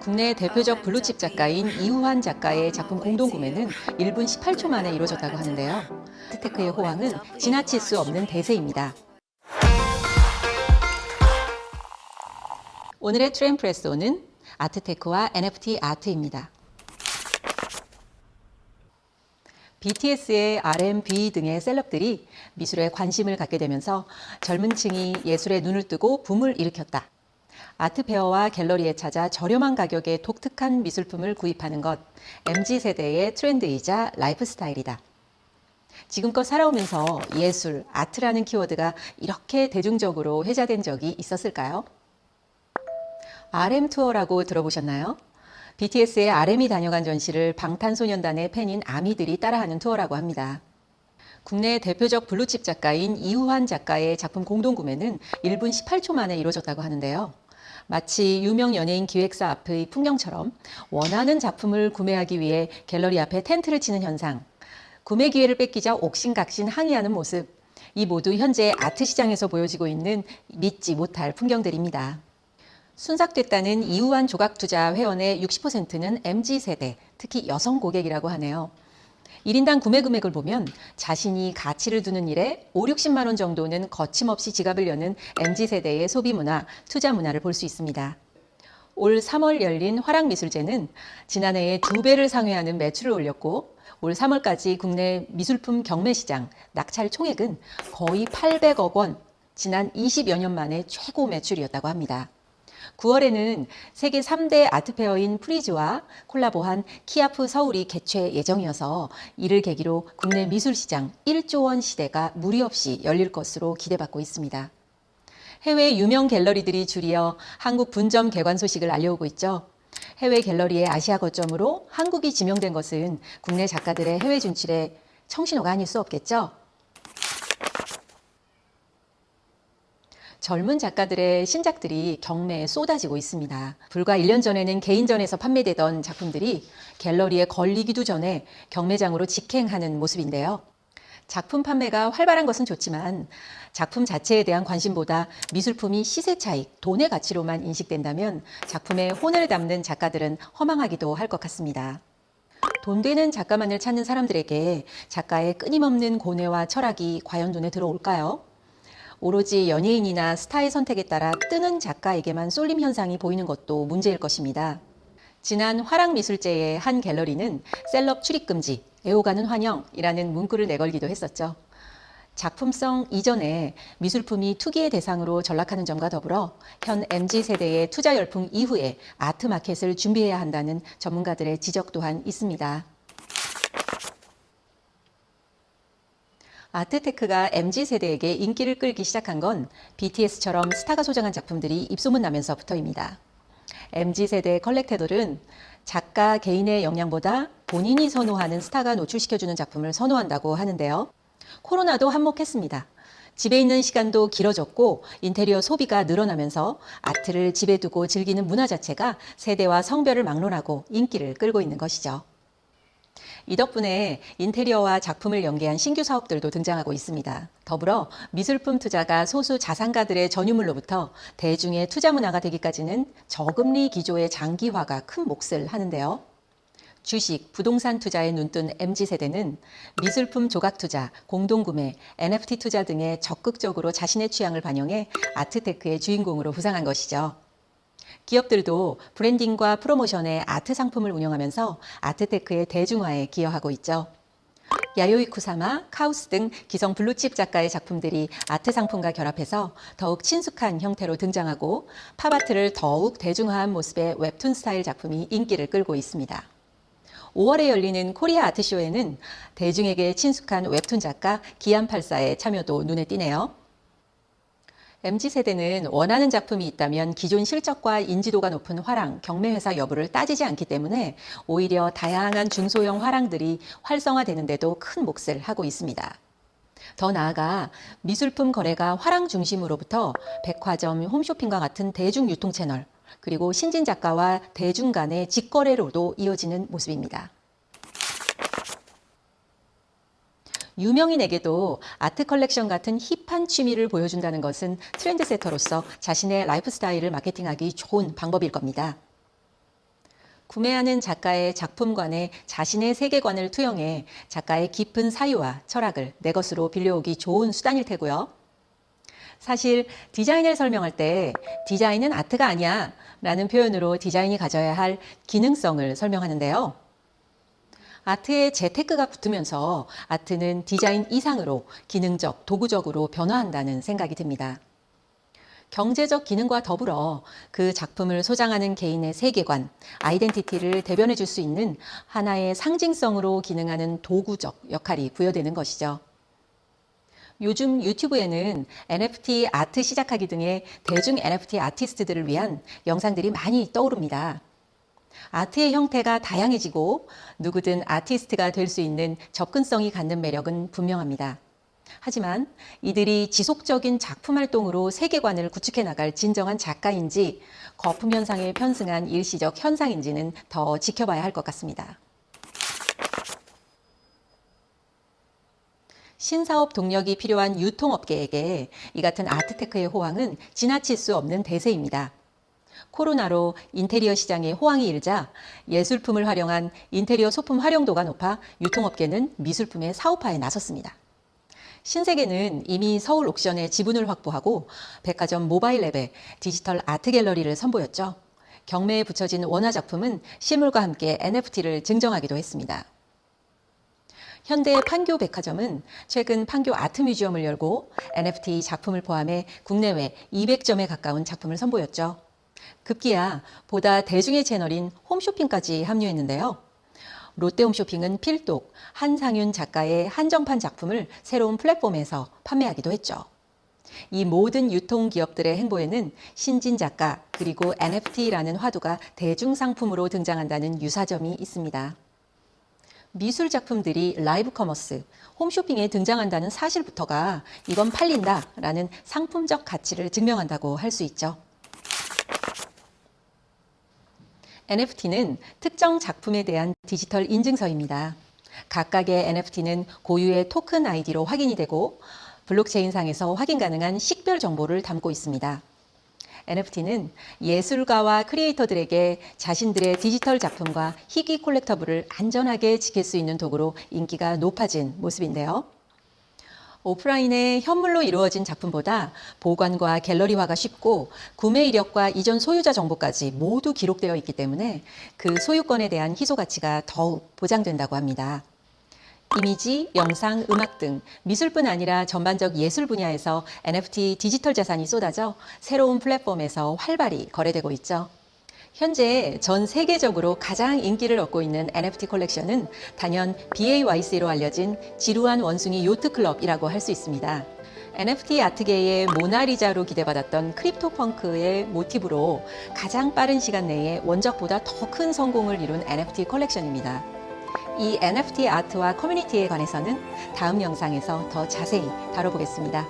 국내 대표적 블루칩 작가인 이우환 작가의 작품 공동구매는 1분 18초 만에 이루어졌다고 하는데요. 아트테크의 호황은 지나칠 수 없는 대세입니다. 오늘의 트렌프레소는 아트테크와 NFT 아트입니다. BTS의 R&B 등의 셀럽들이 미술에 관심을 갖게 되면서 젊은 층이 예술에 눈을 뜨고 붐을 일으켰다. 아트페어와 갤러리에 찾아 저렴한 가격에 독특한 미술품을 구입하는 것, MZ세대의 트렌드이자 라이프 스타일이다. 지금껏 살아오면서 예술, 아트라는 키워드가 이렇게 대중적으로 회자된 적이 있었을까요? RM 투어라고 들어보셨나요? BTS의 RM이 다녀간 전시를 방탄소년단의 팬인 아미들이 따라하는 투어라고 합니다. 국내 대표적 블루칩 작가인 이우환 작가의 작품 공동구매는 1분 18초 만에 이루어졌다고 하는데요. 마치 유명 연예인 기획사 앞의 풍경처럼 원하는 작품을 구매하기 위해 갤러리 앞에 텐트를 치는 현상, 구매 기회를 뺏기자 옥신각신 항의하는 모습, 이 모두 현재 아트 시장에서 보여지고 있는 믿지 못할 풍경들입니다. 순삭됐다는 이우환 조각투자 회원의 60%는 MZ세대, 특히 여성 고객이라고 하네요. 1인당 구매 금액을 보면 자신이 가치를 두는 일에 5, 60만 원 정도는 거침없이 지갑을 여는 MZ세대의 소비 문화, 투자 문화를 볼 수 있습니다. 올 3월 열린 화랑미술제는 지난해에 2배를 상회하는 매출을 올렸고 올 3월까지 국내 미술품 경매시장 낙찰 총액은 거의 800억 원, 지난 20여 년 만에 최고 매출이었다고 합니다. 9월에는 세계 3대 아트페어인 프리즈와 콜라보한 키아프 서울이 개최 예정이어서 이를 계기로 국내 미술시장 1조 원 시대가 무리 없이 열릴 것으로 기대받고 있습니다. 해외 유명 갤러리들이 줄이어 한국 분점 개관 소식을 알려오고 있죠. 해외 갤러리의 아시아 거점으로 한국이 지명된 것은 국내 작가들의 해외 진출의 청신호가 아닐 수 없겠죠. 젊은 작가들의 신작들이 경매에 쏟아지고 있습니다. 불과 1년 전에는 개인전에서 판매되던 작품들이 갤러리에 걸리기도 전에 경매장으로 직행하는 모습인데요. 작품 판매가 활발한 것은 좋지만 작품 자체에 대한 관심보다 미술품이 시세 차익, 돈의 가치로만 인식된다면 작품에 혼을 담는 작가들은 허망하기도 할 것 같습니다. 돈 되는 작가만을 찾는 사람들에게 작가의 끊임없는 고뇌와 철학이 과연 눈에 들어올까요? 오로지 연예인이나 스타의 선택에 따라 뜨는 작가에게만 쏠림 현상이 보이는 것도 문제일 것입니다. 지난 화랑미술제의 한 갤러리는 셀럽 출입 금지, 애호가는 환영이라는 문구를 내걸기도 했었죠. 작품성 이전에 미술품이 투기의 대상으로 전락하는 점과 더불어 현 MZ세대의 투자 열풍 이후에 아트마켓을 준비해야 한다는 전문가들의 지적 또한 있습니다. 아트테크가 MZ세대에게 인기를 끌기 시작한 건 BTS처럼 스타가 소장한 작품들이 입소문 나면서부터입니다. MZ세대 컬렉터들은 작가 개인의 역량보다 본인이 선호하는 스타가 노출시켜주는 작품을 선호한다고 하는데요. 코로나도 한몫했습니다. 집에 있는 시간도 길어졌고 인테리어 소비가 늘어나면서 아트를 집에 두고 즐기는 문화 자체가 세대와 성별을 막론하고 인기를 끌고 있는 것이죠. 이 덕분에 인테리어와 작품을 연계한 신규 사업들도 등장하고 있습니다. 더불어 미술품 투자가 소수 자산가들의 전유물로부터 대중의 투자 문화가 되기까지는 저금리 기조의 장기화가 큰 몫을 하는데요. 주식, 부동산 투자에 눈뜬 MZ세대는 미술품 조각 투자, 공동구매, NFT 투자 등에 적극적으로 자신의 취향을 반영해 아트테크의 주인공으로 부상한 것이죠. 기업들도 브랜딩과 프로모션의 아트 상품을 운영하면서 아트테크의 대중화에 기여하고 있죠. 야요이 쿠사마, 카우스 등 기성 블루칩 작가의 작품들이 아트 상품과 결합해서 더욱 친숙한 형태로 등장하고 팝아트를 더욱 대중화한 모습의 웹툰 스타일 작품이 인기를 끌고 있습니다. 5월에 열리는 코리아 아트쇼에는 대중에게 친숙한 웹툰 작가 기안84의 참여도 눈에 띄네요. MZ세대는 원하는 작품이 있다면 기존 실적과 인지도가 높은 화랑, 경매회사 여부를 따지지 않기 때문에 오히려 다양한 중소형 화랑들이 활성화되는데도 큰 몫을 하고 있습니다. 더 나아가 미술품 거래가 화랑 중심으로부터 백화점, 홈쇼핑과 같은 대중 유통 채널, 그리고 신진 작가와 대중 간의 직거래로도 이어지는 모습입니다. 유명인에게도 아트 컬렉션 같은 힙한 취미를 보여준다는 것은 트렌드세터로서 자신의 라이프 스타일을 마케팅하기 좋은 방법일 겁니다. 구매하는 작가의 작품관에 자신의 세계관을 투영해 작가의 깊은 사유와 철학을 내 것으로 빌려오기 좋은 수단일 테고요. 사실 디자인을 설명할 때 디자인은 아트가 아니야 라는 표현으로 디자인이 가져야 할 기능성을 설명하는데요. 아트에 재테크가 붙으면서 아트는 디자인 이상으로 기능적, 도구적으로 변화한다는 생각이 듭니다. 경제적 기능과 더불어 그 작품을 소장하는 개인의 세계관, 아이덴티티를 대변해 줄 수 있는 하나의 상징성으로 기능하는 도구적 역할이 부여되는 것이죠. 요즘 유튜브에는 NFT 아트 시작하기 등의 대중 NFT 아티스트들을 위한 영상들이 많이 떠오릅니다. 아트의 형태가 다양해지고 누구든 아티스트가 될 수 있는 접근성이 갖는 매력은 분명합니다. 하지만 이들이 지속적인 작품 활동으로 세계관을 구축해 나갈 진정한 작가인지 거품 현상에 편승한 일시적 현상인지는 더 지켜봐야 할 것 같습니다. 신사업 동력이 필요한 유통업계에게 이 같은 아트테크의 호황은 지나칠 수 없는 대세입니다. 코로나로 인테리어 시장에 호황이 일자 예술품을 활용한 인테리어 소품 활용도가 높아 유통업계는 미술품의 사업화에 나섰습니다. 신세계는 이미 서울 옥션에 지분을 확보하고 백화점 모바일랩에 디지털 아트 갤러리를 선보였죠. 경매에 붙여진 원화 작품은 실물과 함께 NFT를 증정하기도 했습니다. 현대 판교 백화점은 최근 판교 아트 뮤지엄을 열고 NFT 작품을 포함해 국내외 200점에 가까운 작품을 선보였죠. 급기야 보다 대중의 채널인 홈쇼핑까지 합류했는데요. 롯데홈쇼핑은 필독, 한상윤 작가의 한정판 작품을 새로운 플랫폼에서 판매하기도 했죠. 이 모든 유통기업들의 행보에는 신진 작가 그리고 NFT라는 화두가 대중상품으로 등장한다는 유사점이 있습니다. 미술 작품들이 라이브 커머스, 홈쇼핑에 등장한다는 사실부터가 이건 팔린다라는 상품적 가치를 증명한다고 할 수 있죠. NFT는 특정 작품에 대한 디지털 인증서입니다. 각각의 NFT는 고유의 토큰 아이디로 확인이 되고 블록체인상에서 확인 가능한 식별 정보를 담고 있습니다. NFT는 예술가와 크리에이터들에게 자신들의 디지털 작품과 희귀 콜렉터블을 안전하게 지킬 수 있는 도구로 인기가 높아진 모습인데요. 오프라인의 현물로 이루어진 작품보다 보관과 갤러리화가 쉽고 구매 이력과 이전 소유자 정보까지 모두 기록되어 있기 때문에 그 소유권에 대한 희소 가치가 더욱 보장된다고 합니다. 이미지, 영상, 음악 등 미술뿐 아니라 전반적 예술 분야에서 NFT 디지털 자산이 쏟아져 새로운 플랫폼에서 활발히 거래되고 있죠. 현재 전 세계적으로 가장 인기를 얻고 있는 NFT 컬렉션은 단연 BAYC로 알려진 지루한 원숭이 요트클럽이라고 할 수 있습니다. NFT 아트계의 모나리자로 기대받았던 크립토펑크의 모티브로 가장 빠른 시간 내에 원작보다 더 큰 성공을 이룬 NFT 컬렉션입니다. 이 NFT 아트와 커뮤니티에 관해서는 다음 영상에서 더 자세히 다뤄보겠습니다.